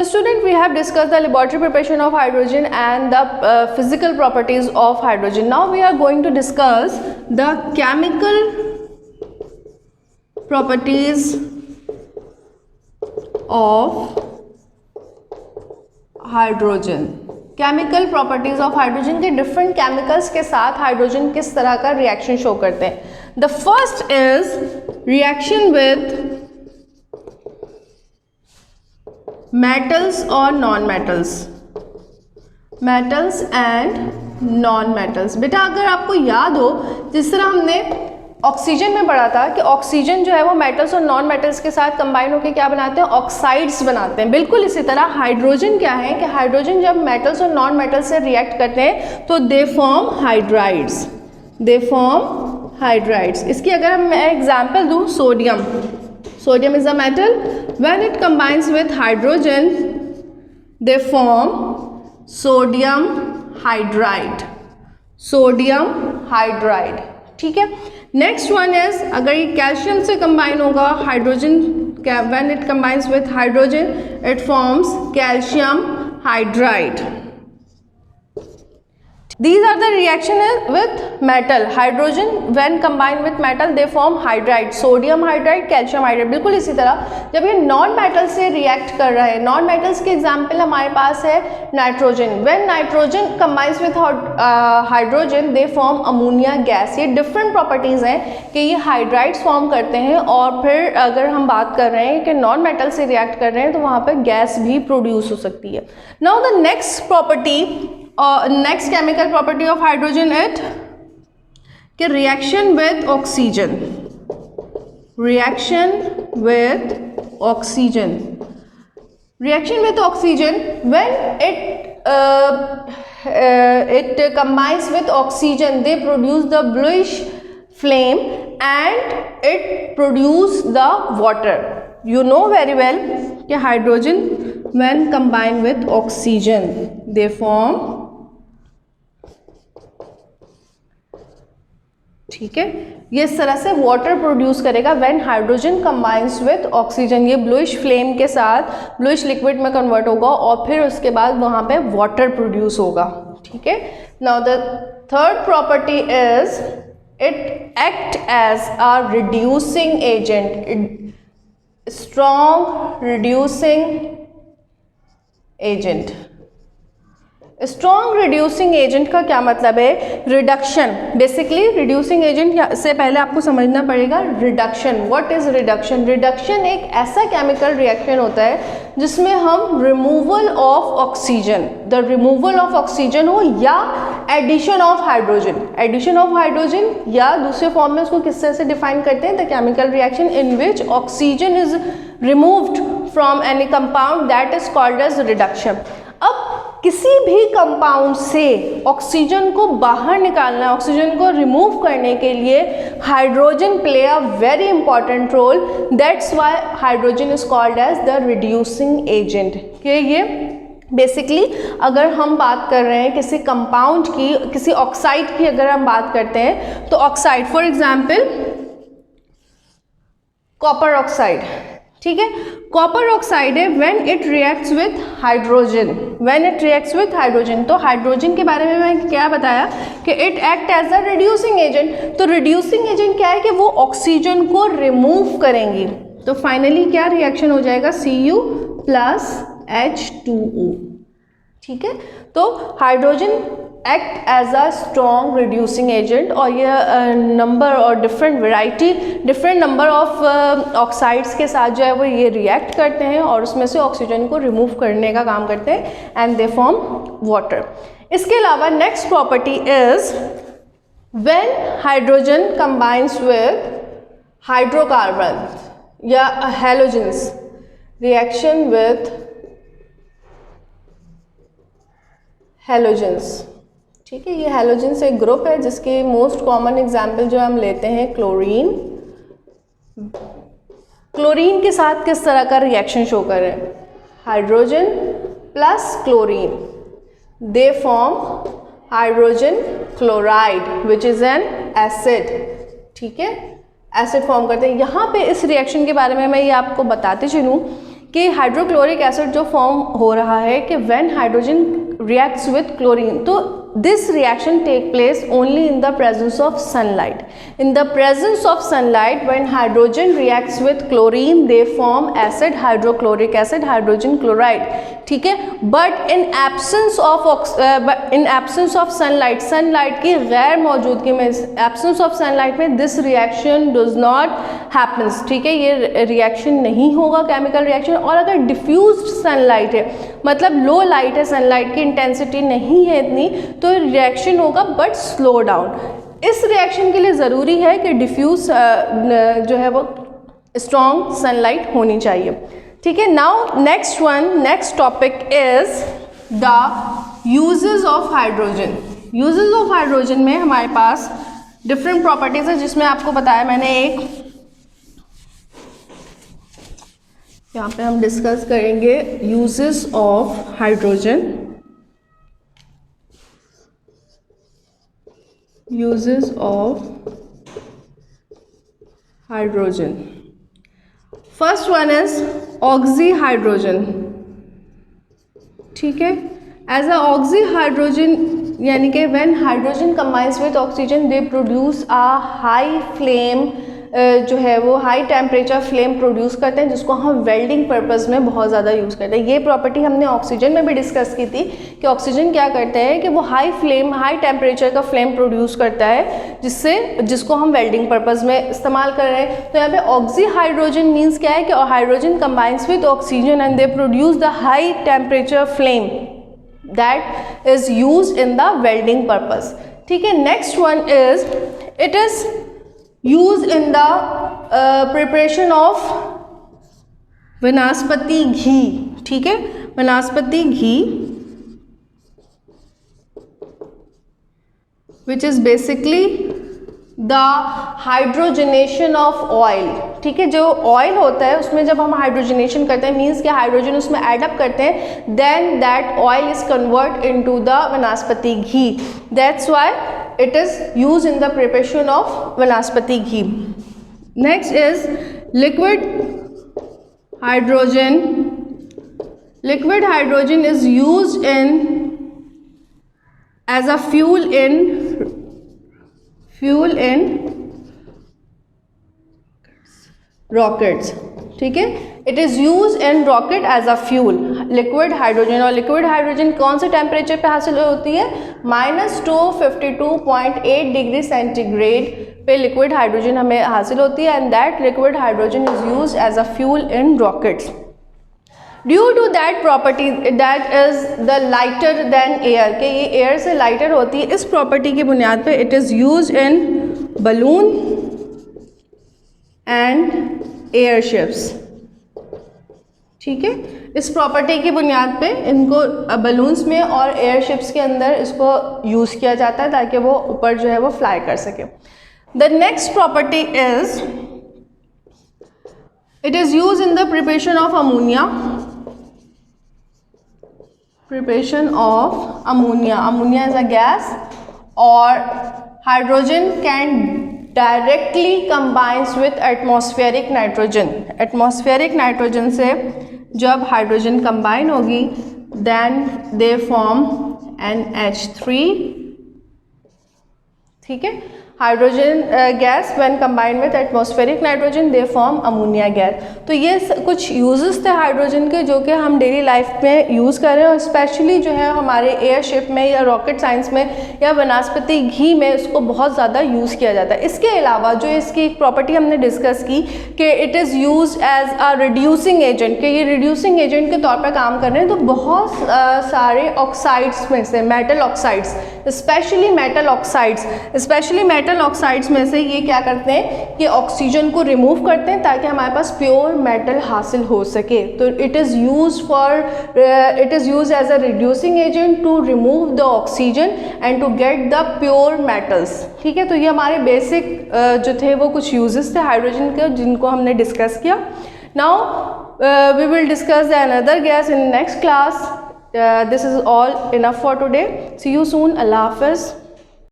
Student, we have discussed the laboratory preparation of hydrogen and the physical properties of hydrogen. Now we are going to discuss the chemical properties of hydrogen. Chemical properties of hydrogen के different chemicals के साथ hydrogen किस तरह का reaction show करते हैं. The first is reaction with metals और non metals. Metals and non metals. बेटा अगर आपको याद हो, जिस तरह हमने ऑक्सीजन में पढ़ा था कि ऑक्सीजन जो है वो मेटल्स और नॉन मेटल्स के साथ कंबाइन होकर क्या बनाते हैं, ऑक्साइड्स बनाते हैं. बिल्कुल इसी तरह हाइड्रोजन क्या है कि हाइड्रोजन जब मेटल्स और नॉन मेटल्स से रिएक्ट करते हैं तो they form hydrides. They form hydrides. इसकी अगर मैं एग्जाम्पल दूँ, sodium. Sodium is a metal. When it combines with hydrogen, they form sodium hydride. Sodium hydride. ठीक है. Next one is अगर ये कैल्शियम से कंबाइन होगा, hydrogen, when it combines with hydrogen, it forms calcium hydride. These are the reaction with metal. Hydrogen when combined with metal they form hydride. Sodium hydride, calcium hydride. बिल्कुल इसी तरह जब ये non metal से react कर रहा है, non metals के एग्जाम्पल हमारे पास है nitrogen. When nitrogen combines with hydrogen they form ammonia gas. ये डिफरेंट प्रॉपर्टीज़ हैं कि ये हाइड्राइड्स फॉर्म करते हैं. और फिर अगर हम बात कर रहे हैं कि नॉन मेटल से रिएक्ट कर रहे हैं तो वहाँ पर गैस भी प्रोड्यूस हो सकती है. Now the next property, next chemical property of hydrogen it कि reaction with oxygen. Reaction with oxygen. Reaction with oxygen when it combines with oxygen they produce the bluish flame and it produce the water. You know very well कि hydrogen when combined with oxygen they form, ठीक है, ये इस तरह से water produce करेगा when hydrogen combines with oxygen. ये bluish flame के साथ ब्लूइश लिक्विड में कन्वर्ट होगा और फिर उसके बाद वहाँ पे वाटर प्रोड्यूस होगा. ठीक है. Now the third property is it act as a reducing agent. Strong reducing agent. Strong reducing agent का क्या मतलब है? रिडक्शन. बेसिकली रिड्यूसिंग एजेंट से पहले आपको समझना पड़ेगा reduction. What is reduction? Reduction एक ऐसा केमिकल रिएक्शन होता है जिसमें हम removal of oxygen, the removal of oxygen हो या addition of hydrogen. Addition of hydrogen या दूसरे फॉर्म में उसको किस तरह से डिफाइन करते हैं? The chemical reaction in which oxygen is removed from any compound, that is called as reduction. अब किसी भी कंपाउंड से ऑक्सीजन को बाहर निकालना है, ऑक्सीजन को रिमूव करने के लिए hydrogen play a very important role. That's why hydrogen is called as the reducing agent. कि ये बेसिकली अगर हम बात कर रहे हैं किसी कंपाउंड की, किसी ऑक्साइड की अगर हम बात करते हैं तो oxide, for example copper oxide. ठीक है. कॉपर ऑक्साइड है when it reacts with hydrogen. When it reacts with hydrogen, तो हाइड्रोजन के बारे में मैं क्या बताया कि it act as a reducing agent. तो रिड्यूसिंग एजेंट क्या है कि वो ऑक्सीजन को रिमूव करेंगी. तो फाइनली क्या रिएक्शन हो जाएगा? Cu plus H2O. ठीक है. तो hydrogen act as a strong reducing agent. और ये नंबर और different variety, different number of oxides के साथ जो है वो ये रिएक्ट करते हैं और उसमें से ऑक्सीजन को रिमूव करने का काम करते हैं एंड दे फॉर्म वाटर. इसके अलावा next property is when hydrogen combines with hydrocarbon या हैलोजेंस. Reaction with halogens. ठीक है. ये हैलोजेंस एक ग्रुप है जिसके मोस्ट कॉमन एग्जाम्पल जो हम लेते हैं क्लोरीन. क्लोरीन के साथ किस तरह का रिएक्शन शो कर रहे हैं? Hydrogen plus chlorine, they form hydrogen chloride which is an acid. ठीक है. एसिड फॉर्म करते हैं. यहाँ पे इस रिएक्शन के बारे में मैं ये आपको बताते चलूँ कि हाइड्रोक्लोरिक एसिड जो फॉर्म हो रहा है कि when hydrogen reacts with chlorine, तो this reaction take place only in the presence of sunlight. In the presence of sunlight, when hydrogen reacts with chlorine, they form acid, hydrochloric acid, hydrogen chloride. ठीक है, but in absence of sunlight, sunlight की गैर मौजूदगी में, absence of sunlight में this reaction does not happens. ठीक है, ये reaction नहीं होगा केमिकल रिएक्शन. और अगर diffused sunlight है, मतलब लो लाइट है, सनलाइट की इंटेंसिटी नहीं है इतनी, तो रिएक्शन होगा बट स्लो डाउन. इस रिएक्शन के लिए ज़रूरी है कि डिफ्यूज जो है वो स्ट्रॉन्ग सनलाइट होनी चाहिए. ठीक है, now next topic is the uses of hydrogen. Uses of hydrogen में हमारे पास डिफरेंट प्रॉपर्टीज है, जिसमें आपको बताया मैंने एक, यहाँ पे हम डिस्कस करेंगे uses of hydrogen. Uses of hydrogen. First one is oxy hydrogen. ठीक है, एज अ ऑक्सी हाइड्रोजन यानी कि when hydrogen combines with oxygen they produce a high flame, जो है वो हाई टेम्परेचर फ्लेम प्रोड्यूस करते हैं, जिसको हम वेल्डिंग पर्पस में बहुत ज़्यादा यूज़ करते हैं. ये प्रॉपर्टी हमने ऑक्सीजन में भी डिस्कस की थी कि ऑक्सीजन क्या करता है कि वो हाई टेम्परेचर का फ्लेम प्रोड्यूस करता है, जिसको हम वेल्डिंग पर्पस में इस्तेमाल कर रहे हैं. तो यहाँ पे ऑक्सी हाइड्रोजन मीन्स क्या है कि hydrogen combines with oxygen and they produce the high temperature flame that is use in the welding purpose. ठीक है, next one is it is use in the preparation of vanaspati ghee. ठीक है, vanaspati ghee which is basically the hydrogenation of oil. ठीक है, जो oil होता है उसमें जब हम हाइड्रोजनेशन करते हैं, मीन्स कि हाइड्रोजन उसमें एड अप करते हैं, then that oil is convert into the vanaspati ghee. That's why it is used in the preparation of vanaspati ghee. Next is liquid hydrogen. Liquid hydrogen is used as a fuel in rockets. ठीक है, it is use in rocket as a fuel, liquid hydrogen. और liquid hydrogen कौन से temperature पे हासिल होती है? -252.8 degree centigrade पे लिक्विड हाइड्रोजन हमें हासिल होती है, and that liquid hydrogen is use as a fuel in rockets. Due to that property that is the lighter than air, कि ये एयर से लाइटर होती है, इस प्रॉपर्टी की बुनियाद पे it is use in balloon and airships. ठीक है, इस प्रॉपर्टी की बुनियाद पे इनको बलून्स में और एयरशिप्स के अंदर इसको यूज़ किया जाता है ताकि वो ऊपर जो है वो फ्लाई कर सके. The next property is it is use in the preparation of ammonia. Preparation of ammonia. Ammonia is a gas और hydrogen can directly combines with atmospheric nitrogen. Atmospheric nitrogen से जब हाइड्रोजन कंबाइन होगी then they form NH3. ठीक है, hydrogen gas when combined with atmospheric nitrogen they form ammonia gas. तो ये कुछ uses थे हाइड्रोजन के जो कि हम डेली लाइफ में यूज़ कर रहे हैं, और स्पेशली जो है हमारे एयरशिप में या रॉकेट साइंस में या वनस्पति घी में इसको बहुत ज़्यादा यूज़ किया जाता है. इसके अलावा जो इसकी एक प्रॉपर्टी हमने डिस्कस की कि it is use as a reducing agent, कि ये रिड्यूसिंग एजेंट के तौर पर काम कर रहे हैं. तो बहुत सारे ऑक्साइड्स में से metal oxides, specially metal oxides में से ये क्या करते हैं कि ऑक्सीजन को रिमूव करते हैं ताकि हमारे पास प्योर मेटल हासिल हो सके. तो it is use as a reducing agent to remove the oxygen and to get the pure metals. ठीक है, तो ये हमारे बेसिक जो थे वो कुछ यूजेस थे हाइड्रोजन के जिनको हमने डिस्कस किया. Now we will discuss the another gas in next class. This is all enough for today. See you soon. Allah Hafiz.